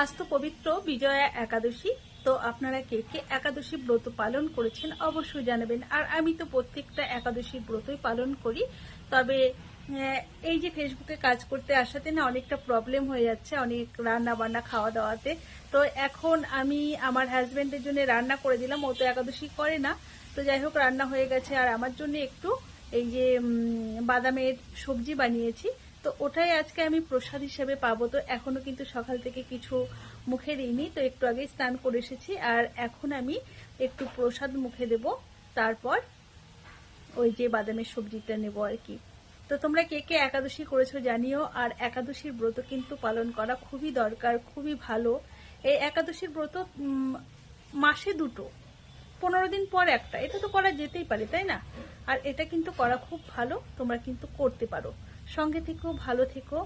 আজ তো পবিত্র বিজয়া একাদশী। তো আপনারা কে কে একাদশী ব্রত পালন করেছেন অবশ্যই জানাবেন। আর আমি তো প্রত্যেকটা একাদশী ব্রতই পালন করি। তবে এই যে ফেসবুকে কাজ করতে আসাতে না অনেকটা প্রবলেম হয়ে যাচ্ছে, অনেক রান্না বান্না খাওয়া দাওয়াতে। তো এখন আমি আমার হাজব্যান্ডের জন্য রান্না করে দিলাম, ও তো একাদশী করে না। তো যাই হোক, রান্না হয়ে গেছে। আর আমার জন্য একটু এই যে বাদামের সবজি বানিয়েছি, তো ওটাই আজকে আমি প্রসাদ হিসেবে পাবো। তো এখনো কিন্তু সকাল থেকে কিছু মুখে দিইনি, তো একটু আগে স্নান করে এসেছি। আর এখন আমি একটু প্রসাদ মুখে দেব, তারপর ওই যে বাদামের সবজিটা নেব আর কি। তো তোমরা কে কে একাদশী করেছো জানিও। আর একাদশীর ব্রত কিন্তু পালন করা খুবই দরকার, খুবই ভালো। এই একাদশীর ব্রত মাসে দুটো, 15 দিন পর একটা, এটা তো করা যেতেই পারে, তাই না? আর এটা কিন্তু করা খুব ভালো, তোমরা কিন্তু করতে পারো। সঙ্গে থেকেও ভালো থেকো।